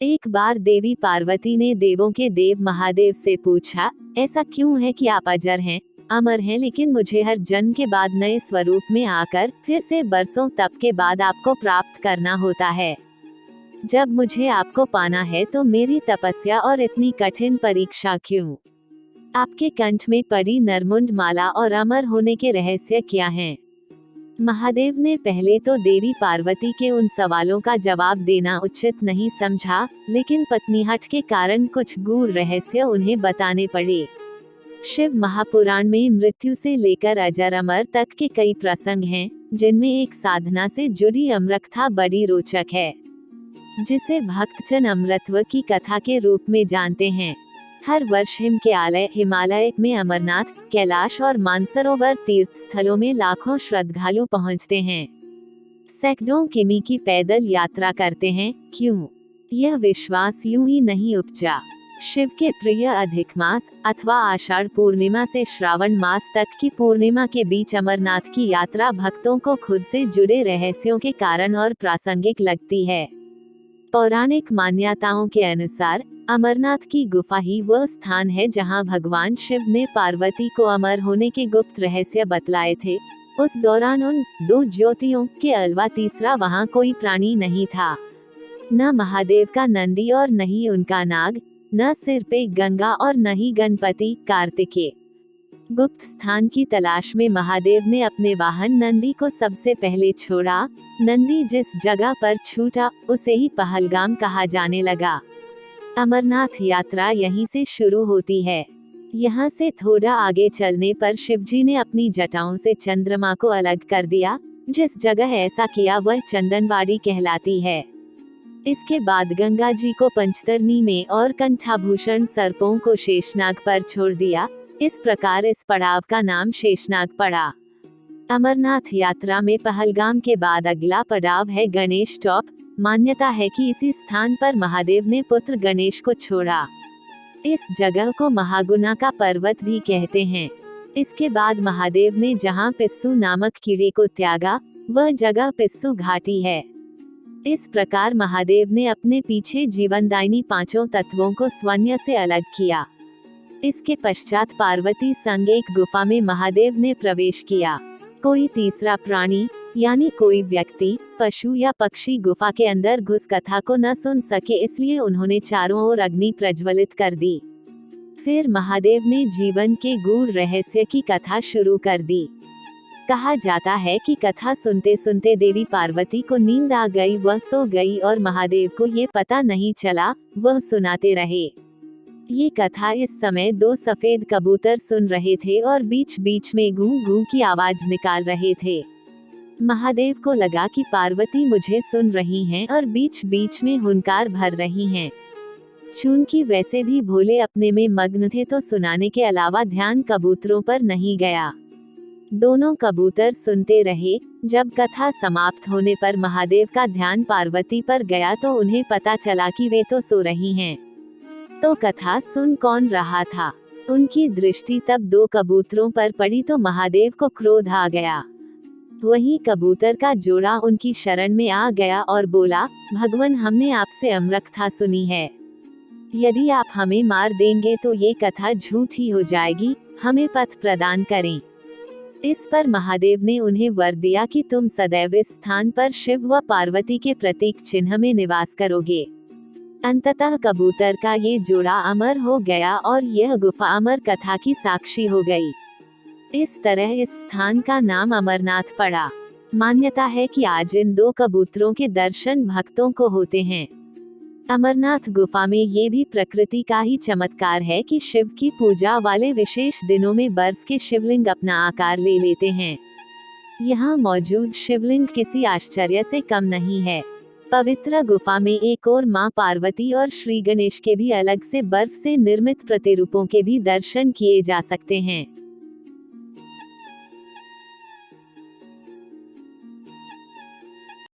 एक बार देवी पार्वती ने देवों के देव महादेव से पूछा, ऐसा क्यों है कि आप अजर हैं, अमर हैं, लेकिन मुझे हर जन्म के बाद नए स्वरूप में आकर फिर से बरसों तप के बाद आपको प्राप्त करना होता है। जब मुझे आपको पाना है तो मेरी तपस्या और इतनी कठिन परीक्षा क्यों? आपके कंठ में पड़ी नरमुंड माला और अमर होने के रहस्य क्या हैं? महादेव ने पहले तो देवी पार्वती के उन सवालों का जवाब देना उचित नहीं समझा, लेकिन पत्नीहट के कारण कुछ गूढ़ रहस्य उन्हें बताने पड़े। शिव महापुराण में मृत्यु से लेकर अजर अमर तक के कई प्रसंग हैं, जिनमें एक साधना से जुड़ी अमरकथा बड़ी रोचक है, जिसे भक्तजन अमृतत्व की कथा के रूप में जानते हैं। हर वर्ष हिमालय में अमरनाथ, कैलाश और मानसरोवर तीर्थ स्थलों में लाखों श्रद्धालु पहुंचते हैं। सैकड़ों किमी की पैदल यात्रा करते हैं। क्यों? यह विश्वास यूं ही नहीं उपजा। शिव के प्रिय अधिक मास अथवा आषाढ़ पूर्णिमा से श्रावण मास तक की पूर्णिमा के बीच अमरनाथ की यात्रा भक्तों को खुद से जुड़े रहस्यों के कारण और प्रासंगिक लगती है। पौराणिक मान्यताओं के अनुसार अमरनाथ की गुफा ही वह स्थान है जहां भगवान शिव ने पार्वती को अमर होने के गुप्त रहस्य बतलाए थे। उस दौरान उन दो ज्योतियों के अलावा तीसरा वहां कोई प्राणी नहीं था। न महादेव का नंदी और न ही उनका नाग, न सिर पे गंगा और न ही गणपति कार्तिकेय। गुप्त स्थान की तलाश में महादेव ने अपने वाहन नंदी को सबसे पहले छोड़ा। नंदी जिस जगह पर छूटा उसे ही पहलगाम कहा जाने लगा। अमरनाथ यात्रा यहीं से शुरू होती है। यहाँ से थोड़ा आगे चलने पर शिवजी ने अपनी जटाओं से चंद्रमा को अलग कर दिया। जिस जगह ऐसा किया वह चंदनवाड़ी कहलाती है। इसके बाद गंगा जी को पंचतरणी में और कंठाभूषण सर्पों को शेषनाग पर छोड़ दिया। इस प्रकार इस पड़ाव का नाम शेषनाग पड़ा। अमरनाथ यात्रा में पहलगाम के बाद अगला पड़ाव है गणेश टॉप। मान्यता है कि इसी स्थान पर महादेव ने पुत्र गणेश को छोड़ा। इस जगह को महागुना का पर्वत भी कहते हैं। इसके बाद महादेव ने जहां पिस्सू नामक कीड़े को त्यागा, वह जगह पिस्सू घाटी है। इस प्रकार महादेव ने अपने पीछे जीवनदायिनी पांचों तत्वों को स्वयं से अलग किया। इसके पश्चात पार्वती संग एक गुफा में महादेव ने प्रवेश किया। कोई तीसरा प्राणी यानी कोई व्यक्ति, पशु या पक्षी गुफा के अंदर घुस कथा को न सुन सके, इसलिए उन्होंने चारों ओर अग्नि प्रज्वलित कर दी। फिर महादेव ने जीवन के गूढ़ रहस्य की कथा शुरू कर दी। कहा जाता है कि कथा सुनते सुनते देवी पार्वती को नींद आ गई, वह सो गई और महादेव को ये पता नहीं चला, वह सुनाते रहे। ये कथा इस समय दो सफेद कबूतर सुन रहे थे और बीच बीच में गूं गूं की आवाज निकाल रहे थे। महादेव को लगा कि पार्वती मुझे सुन रही हैं और बीच बीच में हुंकार भर रही हैं। चूंकि वैसे भी भोले अपने में मग्न थे तो सुनाने के अलावा ध्यान कबूतरों पर नहीं गया। दोनों कबूतर सुनते रहे। जब कथा समाप्त होने पर महादेव का ध्यान पार्वती पर गया तो उन्हें पता चला कि वे तो सो रही हैं। तो कथा सुन कौन रहा था? उनकी दृष्टि तब दो कबूतरों पर पड़ी तो महादेव को क्रोध आ गया। वही कबूतर का जोड़ा उनकी शरण में आ गया और बोला, भगवान, हमने आपसे अमरकथा सुनी है। यदि आप हमें मार देंगे तो ये कथा झूठी हो जाएगी, हमें पथ प्रदान करें। इस पर महादेव ने उन्हें वर दिया कि तुम सदैव इस स्थान पर शिव व पार्वती के प्रतीक चिन्ह में निवास करोगे। अंततः कबूतर का ये जोड़ा अमर हो गया और यह गुफा अमर कथा की साक्षी हो गई। इस तरह इस स्थान का नाम अमरनाथ पड़ा। मान्यता है कि आज इन दो कबूतरों के दर्शन भक्तों को होते हैं। अमरनाथ गुफा में ये भी प्रकृति का ही चमत्कार है कि शिव की पूजा वाले विशेष दिनों में बर्फ के शिवलिंग अपना आकार ले लेते हैं। यहाँ मौजूद शिवलिंग किसी आश्चर्य से कम नहीं है। पवित्र गुफा में एक और मां पार्वती और श्री गणेश के भी अलग से बर्फ से निर्मित प्रतिरूपों के भी दर्शन किए जा सकते हैं।